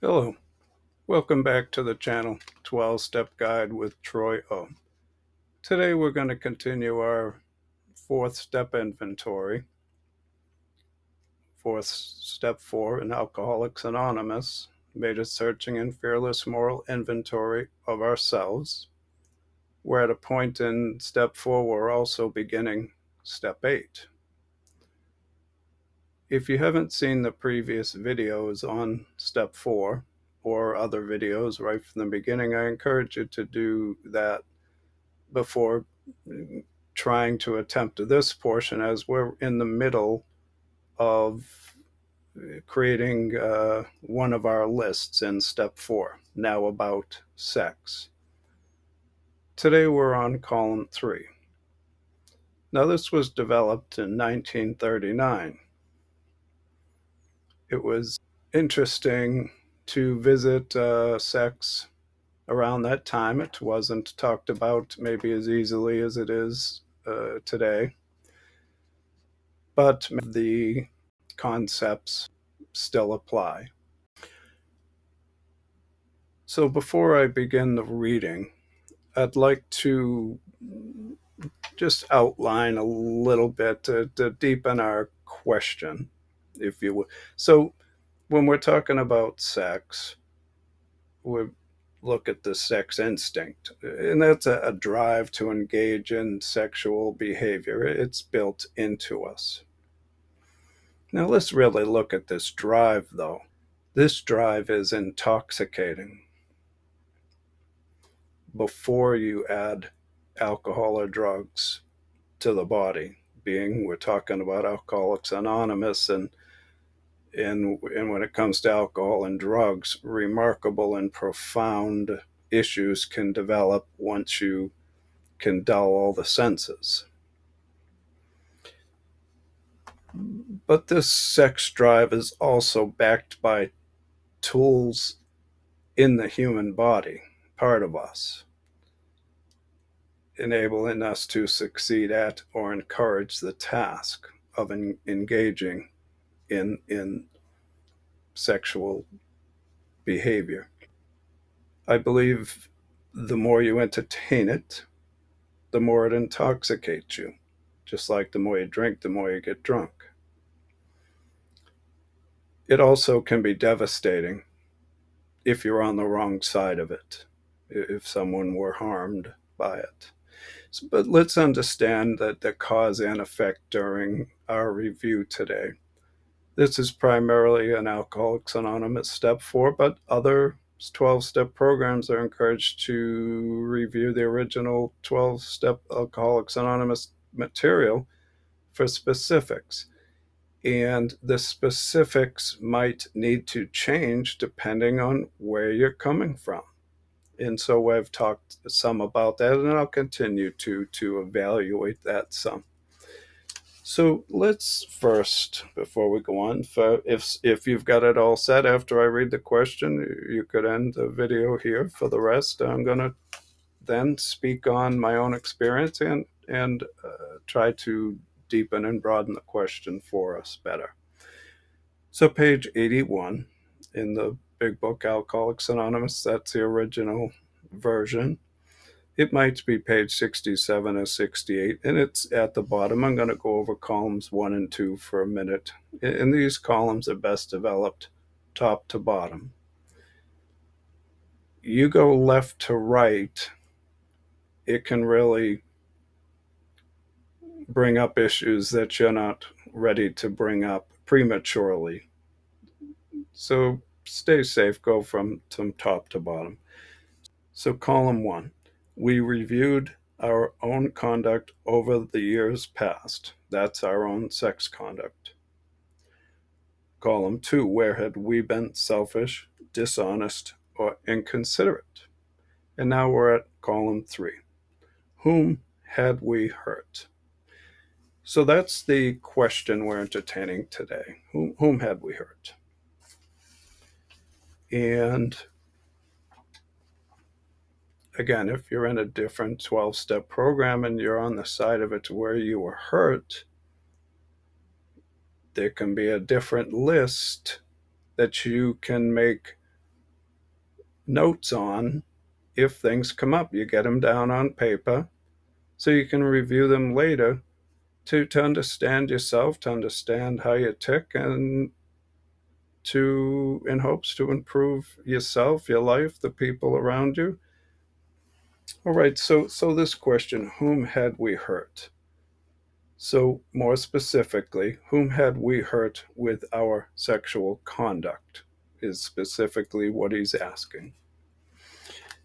Hello, welcome back to the channel 12-Step Guide with Troy O. Today we're going to continue our fourth step inventory, fourth step 4 in Alcoholics Anonymous, made a searching and fearless moral inventory of ourselves. We're at a point in step 4 we're also beginning step 8. If you haven't seen the previous videos on step 4 or other videos right from the beginning, I encourage you to do that before trying to attempt this portion, as we're in the middle of creating one of our lists in step 4, now about sex. Today we're on column 3. Now this was developed in 1939. It was interesting to visit sex around that time. It wasn't talked about maybe as easily as it is today, but the concepts still apply. So before I begin the reading, I'd like to just outline a little bit to deepen our question, if you will. So when we're talking about sex, we look at the sex instinct, and that's a drive to engage in sexual behavior. It's built into us. Now let's really look at this drive, though. This drive is intoxicating. Before you add alcohol or drugs to the body, being we're talking about Alcoholics Anonymous, and when it comes to alcohol and drugs, remarkable and profound issues can develop once you can dull all the senses. But this sex drive is also backed by tools in the human body, part of us, enabling us to succeed at or encourage the task of engaging in sexual behavior. I believe the more you entertain it, the more it intoxicates you. Just like the more you drink, the more you get drunk. It also can be devastating if you're on the wrong side of it, if someone were harmed by it. But let's understand that the cause and effect during our review today. This is primarily an Alcoholics Anonymous step 4, but other 12-step programs are encouraged to review the original 12-step Alcoholics Anonymous material for specifics. And the specifics might need to change depending on where you're coming from. And so I've talked some about that, and I'll continue to evaluate that some. So let's first, before we go on, if you've got it all set after I read the question, you could end the video here. For the rest, I'm going to then speak on my own experience and try to deepen and broaden the question for us better. So page 81 in the big book Alcoholics Anonymous, that's the original version. It might be page 67 or 68, and it's at the bottom. I'm going to go over columns 1 and 2 for a minute. And these columns are best developed top to bottom. You go left to right, it can really bring up issues that you're not ready to bring up prematurely. So stay safe, go from top to bottom. So column 1, we reviewed our own conduct over the years past. That's our own sex conduct. Column 2, where had we been selfish, dishonest, or inconsiderate? And now we're at column 3, whom had we hurt? So that's the question we're entertaining today. Whom had we hurt? And again, if you're in a different 12-step program and you're on the side of it where you were hurt, there can be a different list that you can make notes on if things come up. You get them down on paper so you can review them later to understand yourself, to understand how you tick, and to in hopes to improve yourself, your life, the people around you. All right, so this question, whom had we hurt? So more specifically, whom had we hurt with our sexual conduct is specifically what he's asking.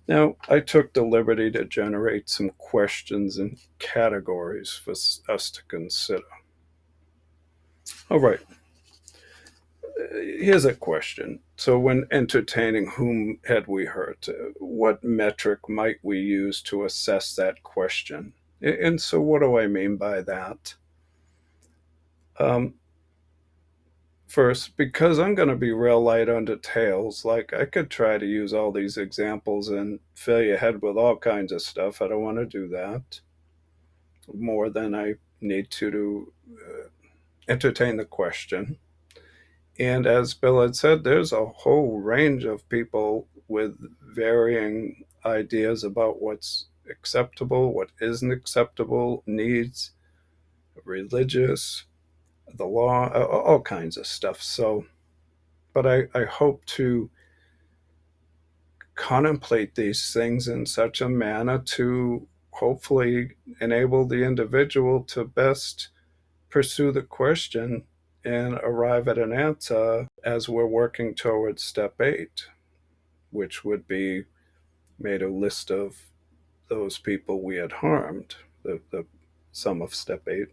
Now, I took the liberty to generate some questions and categories for us to consider. All right, here's a question. So, when entertaining whom had we hurt, what metric might we use to assess that question? And so, what do I mean by that? Um, First, because I'm going to be real light on details, like I could try to use all these examples and fill your head with all kinds of stuff. I don't want to do that more than I need to entertain the question. And as Bill had said, there's a whole range of people with varying ideas about what's acceptable, what isn't acceptable, needs, religious, the law, all kinds of stuff. So, but I hope to contemplate these things in such a manner to hopefully enable the individual to best pursue the question and arrive at an answer as we're working towards step 8, which would be made a list of those people we had harmed, the sum of step 8.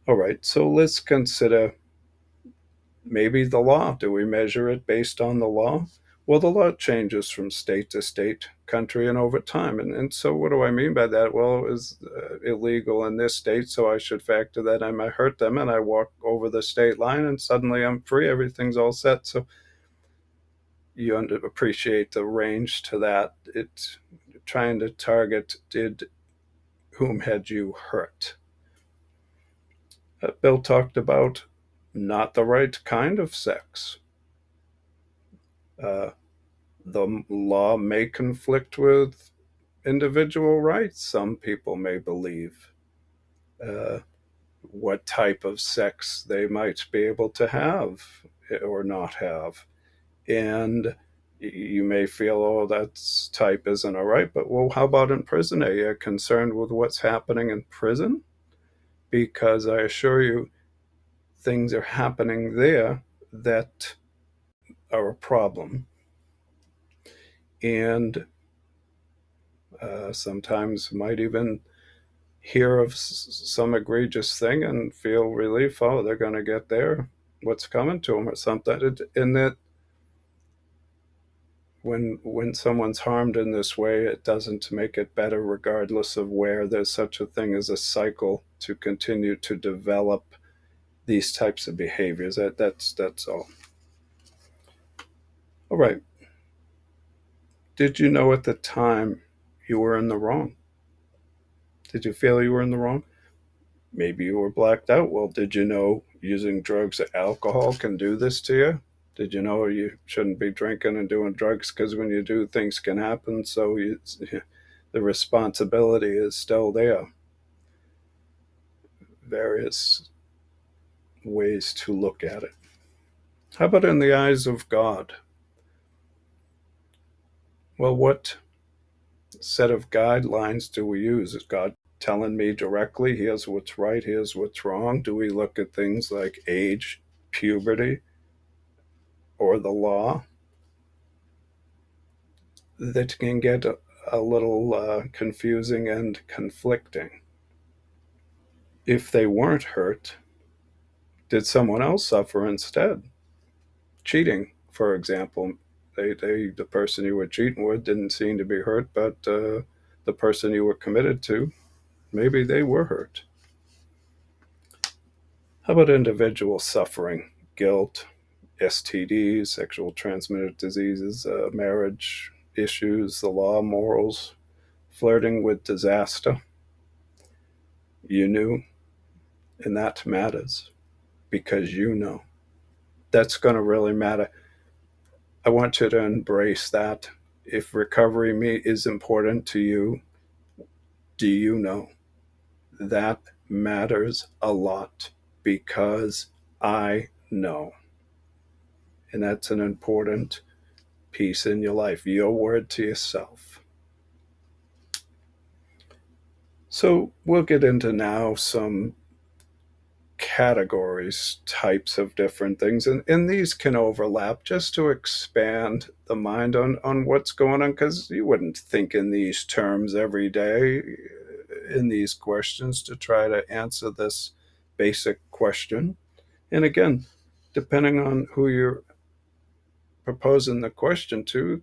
All right, so let's consider maybe the law. Do we measure it based on the law? Well, the law changes from state to state, country, and over time. And so, what do I mean by that? Well, it was illegal in this state, so I should factor that I might hurt them, and I walk over the state line, and suddenly I'm free. Everything's all set. So, you appreciate the range to that. It's trying to target whom had you hurt? Bill talked about not the right kind of sex. Uh, the law may conflict with individual rights, some people may believe. Uh, what type of sex they might be able to have or not have. And you may feel, oh, that type isn't all right, but well, how about in prison? Are you concerned with what's happening in prison? Because I assure you, things are happening there that are a problem. And sometimes might even hear of some egregious thing and feel relief. Oh, they're going to get there. What's coming to them or something. And that when someone's harmed in this way, it doesn't make it better, regardless of where. There's such a thing as a cycle to continue to develop these types of behaviors. That's all. All right. Did you know at the time you were in the wrong? Did you feel you were in the wrong? Maybe you were blacked out. Well, did you know using drugs or alcohol can do this to you? Did you know you shouldn't be drinking and doing drugs because when you do, things can happen? So the responsibility is still there. Various ways to look at it. How about in the eyes of God? Well, what set of guidelines do we use? Is God telling me directly, here's what's right, here's what's wrong? Do we look at things like age, puberty, or the law? That can get a little confusing and conflicting. If they weren't hurt, did someone else suffer instead? Cheating, for example. The person you were cheating with didn't seem to be hurt, but the person you were committed to, maybe they were hurt. How about individual suffering, guilt, STDs, sexual transmitted diseases, marriage issues, the law, morals, flirting with disaster? You knew, and that matters because you know. That's going to really matter. I want you to embrace that. If recovery is important to you, do you know that matters a lot? Because I know. And that's an important piece in your life, your word to yourself. So we'll get into now some categories, types of different things, and these can overlap just to expand the mind on what's going on, because you wouldn't think in these terms every day in these questions to try to answer this basic question. And again, depending on who you're proposing the question to,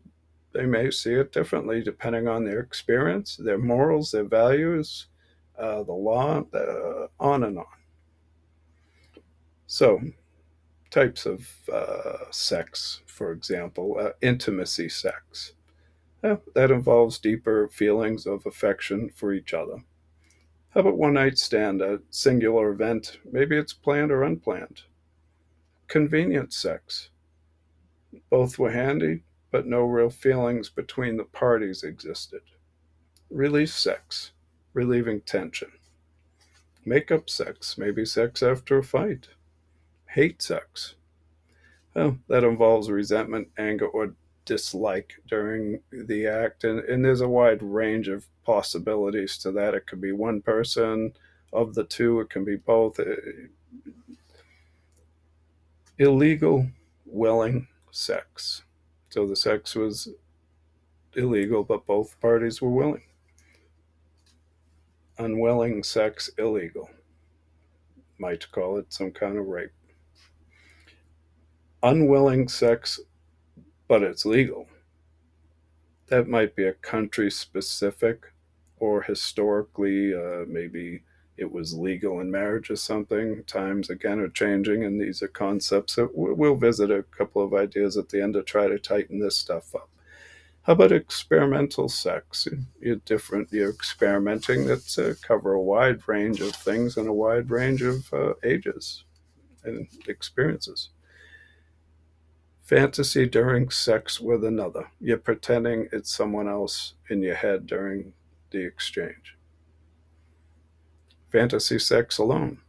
they may see it differently depending on their experience, their morals, their values, the law, on and on. So, types of sex, for example, intimacy sex. That involves deeper feelings of affection for each other. How about one night stand, a singular event? Maybe it's planned or unplanned. Convenience sex. Both were handy, but no real feelings between the parties existed. Relief sex. Relieving tension. Make-up sex. Maybe sex after a fight. Hate sex. Well, that involves resentment, anger, or dislike during the act. And there's a wide range of possibilities to that. It could be one person of the two, it can be both. Illegal, willing sex. So the sex was illegal, but both parties were willing. Unwilling sex, illegal. Might call it some kind of rape. Unwilling sex, but it's legal. That might be a country specific, or historically, maybe it was legal in marriage or something. Times again are changing, and these are concepts that we'll visit a couple of ideas at the end to try to tighten this stuff up. How about experimental sex? You're experimenting that's cover a wide range of things and a wide range of ages and experiences. Fantasy during sex with another. You're pretending it's someone else in your head during the exchange. Fantasy sex alone.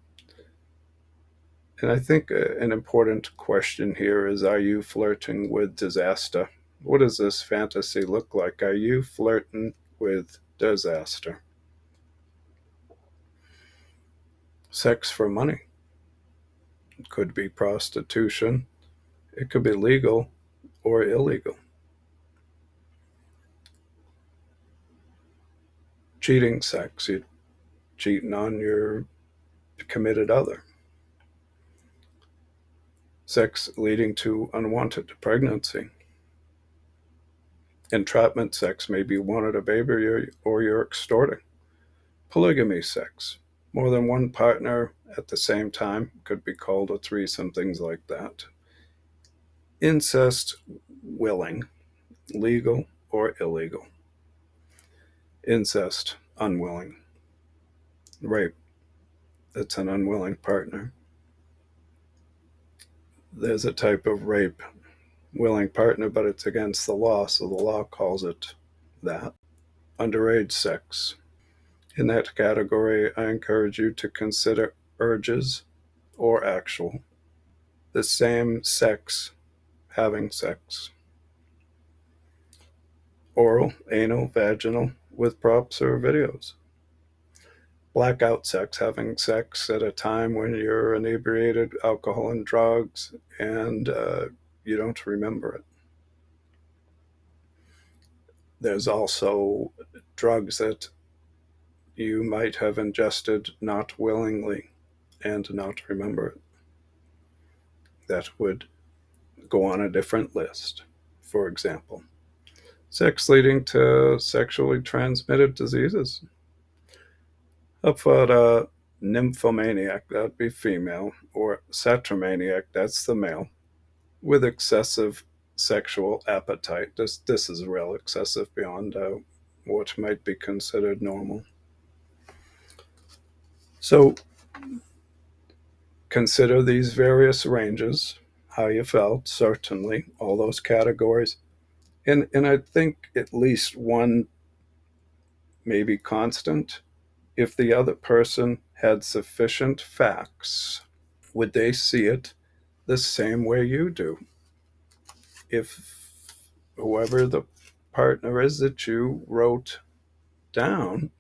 And I think an important question here is, are you flirting with disaster? What does this fantasy look like? Are you flirting with disaster? Sex for money. It could be prostitution. It could be legal or illegal. Cheating sex. You're cheating on your committed other. Sex leading to unwanted pregnancy. Entrapment sex, maybe you wanted a baby or you're extorting. Polygamy sex, more than one partner at the same time, could be called a threesome, things like that. Incest, willing, legal or illegal. Incest, unwilling. Rape, it's an unwilling partner. There's a type of rape, willing partner, but it's against the law, so the law calls it that. Underage sex. In that category, I encourage you to consider urges or actual. The same sex having sex. Oral, anal, vaginal, with props or videos. Blackout sex, having sex at a time when you're inebriated, alcohol and drugs, and you don't remember it. There's also drugs that you might have ingested not willingly and not remember it. That would go on a different list. For example, sex leading to sexually transmitted diseases. How about a nymphomaniac, that'd be female, or satromaniac, that's the male, with excessive sexual appetite. This is real excessive beyond what might be considered normal. So consider these various ranges. how you felt, certainly, all those categories. And I think at least one may be constant. If the other person had sufficient facts, would they see it the same way you do? If whoever the partner is that you wrote down,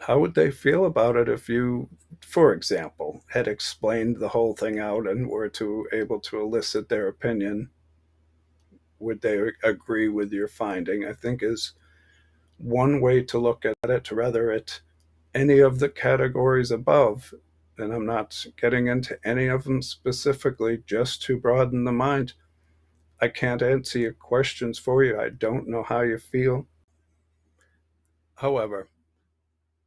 how would they feel about it if you, for example, had explained the whole thing out and were to able to elicit their opinion? Would they agree with your finding? I think is one way to look at it, rather at any of the categories above. And I'm not getting into any of them specifically, just to broaden the mind. I can't answer your questions for you. I don't know how you feel. However,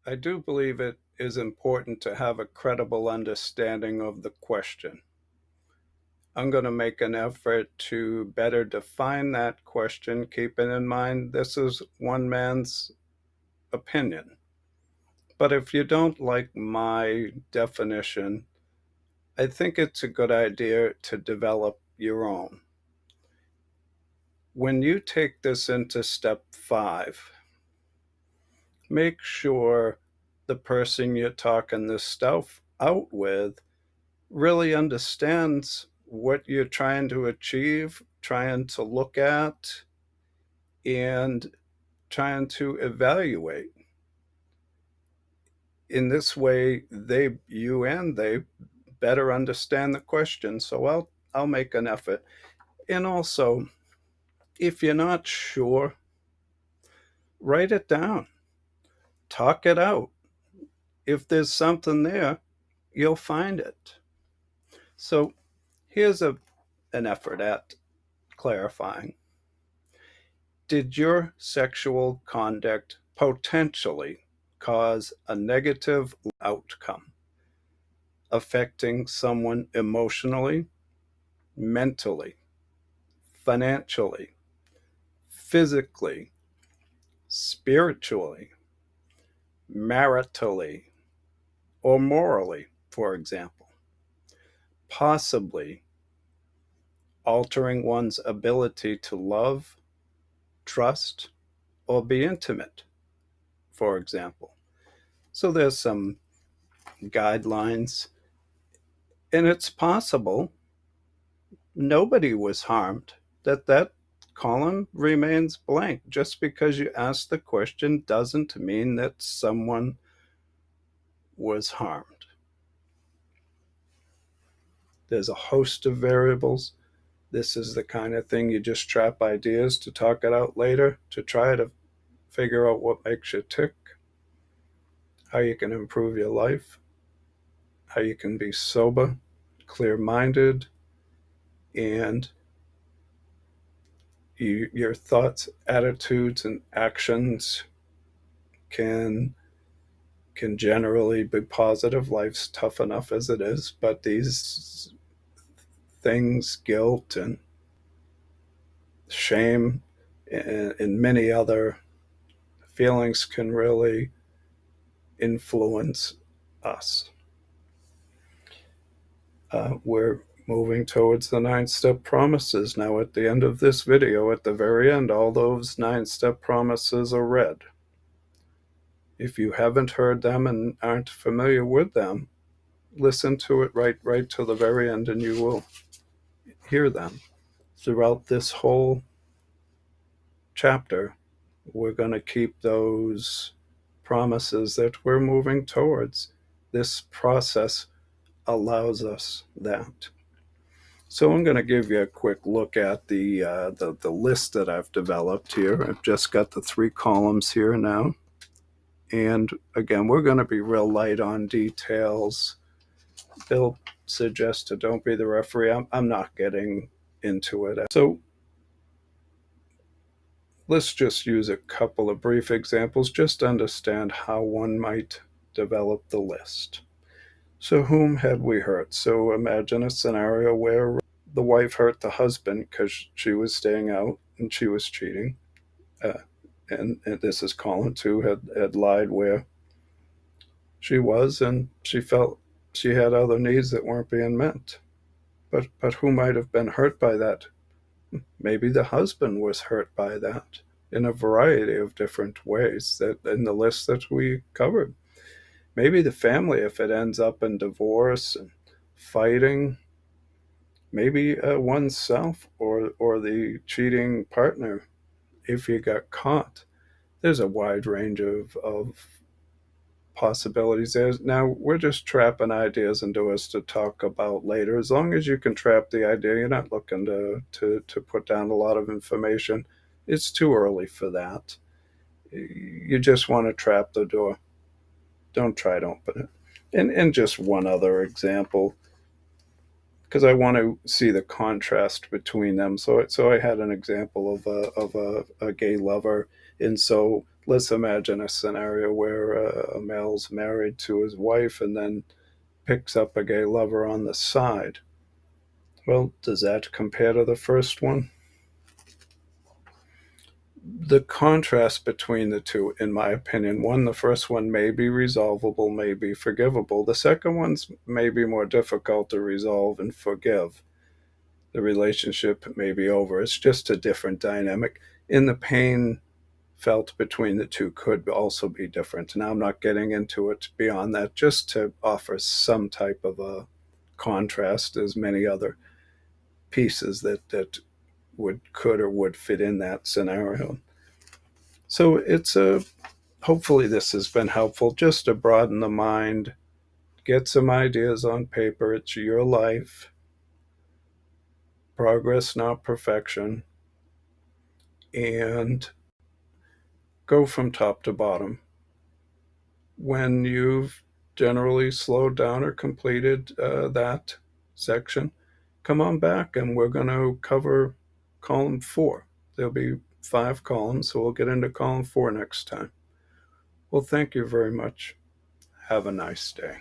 I do believe it is important to have a credible understanding of the question. I'm going to make an effort to better define that question, keeping in mind this is one man's opinion. But if you don't like my definition, I think it's a good idea to develop your own. When you take this into step 5, make sure the person you're talking this stuff out with really understands what you're trying to achieve, trying to look at, and trying to evaluate. In this way, you and they better understand the question. So I'll make an effort. And also, if you're not sure, write it down, talk it out. If there's something there, you'll find it. So here's an effort at clarifying. Did your sexual conduct potentially cause a negative outcome, affecting someone emotionally, mentally, financially, physically, spiritually, maritally, or morally, for example? Possibly altering one's ability to love, trust, or be intimate, for example. So there's some guidelines, and it's possible nobody was harmed, that column remains blank. Just because you ask the question doesn't mean that someone was harmed. There's a host of variables. This is the kind of thing you just trap ideas to talk it out later, to try to figure out what makes you tick, how you can improve your life, how you can be sober, clear minded, and your thoughts, attitudes, and actions can generally be positive. Life's tough enough as it is, but these things, guilt and shame, and many other feelings, can really influence us. We're moving towards the 9-step promises now. At the end of this video, at the very end, all those 9-step promises are read. If you haven't heard them and aren't familiar with them, listen to it right to the very end, and you will hear them. Throughout this whole chapter, we're going to keep those promises that we're moving towards. This process allows us that. So I'm going to give you a quick look at the list that I've developed here. I've just got the 3 columns here now. And again, we're going to be real light on details. Bill suggested don't be the referee. I'm not getting into it. So let's just use a couple of brief examples just to understand how one might develop the list. So whom had we hurt? So imagine a scenario where the wife hurt the husband because she was staying out and she was cheating. And this is Colin too, had lied where she was, and she felt she had other needs that weren't being met. But who might have been hurt by that? Maybe the husband was hurt by that in a variety of different ways that in the list that we covered. Maybe the family, if it ends up in divorce and fighting, maybe oneself or the cheating partner, if you got caught. There's a wide range of possibilities there. Now, we're just trapping ideas into us to talk about later. As long as you can trap the idea, you're not looking to put down a lot of information. It's too early for that. You just want to trap the door. Don't try to open it. And just one other example, because I want to see the contrast between them. So I had an example of a gay lover, and so let's imagine a scenario where a male's married to his wife and then picks up a gay lover on the side. Well, does that compare to the first one? The contrast between the two, in my opinion, the first one may be resolvable, may be forgivable. The second one's may be more difficult to resolve and forgive. The relationship may be over. It's just a different dynamic. And the pain felt between the two could also be different. Now, I'm not getting into it beyond that, just to offer some type of a contrast. There's many other pieces that could or would fit in that scenario. So it's hopefully this has been helpful just to broaden the mind, get some ideas on paper. It's your life. Progress, not perfection. And go from top to bottom. When you've generally slowed down or completed that section, come on back and we're going to cover column 4. There'll be 5 columns, so we'll get into column 4 next time. Well, thank you very much. Have a nice day.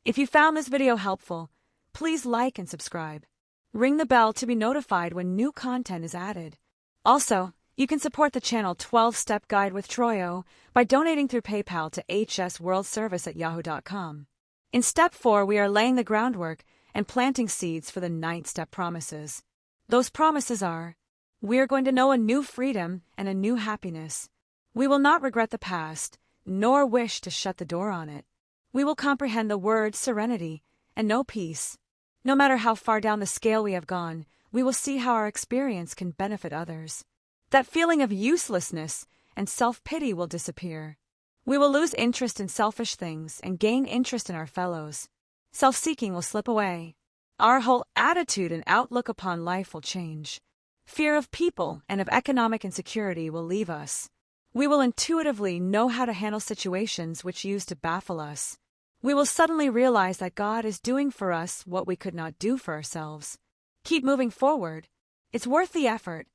If you found this video helpful, please like and subscribe. Ring the bell to be notified when new content is added. Also, you can support the channel 12-Step Guide with Troyo by donating through PayPal to hsworldservice@yahoo.com. In Step 4, we are laying the groundwork and planting seeds for the 9th step promises. Those promises are: we are going to know a new freedom and a new happiness. We will not regret the past, nor wish to shut the door on it. We will comprehend the word serenity and know peace. No matter how far down the scale we have gone, we will see how our experience can benefit others. That feeling of uselessness and self-pity will disappear. We will lose interest in selfish things and gain interest in our fellows. Self-seeking will slip away. Our whole attitude and outlook upon life will change. Fear of people and of economic insecurity will leave us. We will intuitively know how to handle situations which used to baffle us. We will suddenly realize that God is doing for us what we could not do for ourselves. Keep moving forward. It's worth the effort,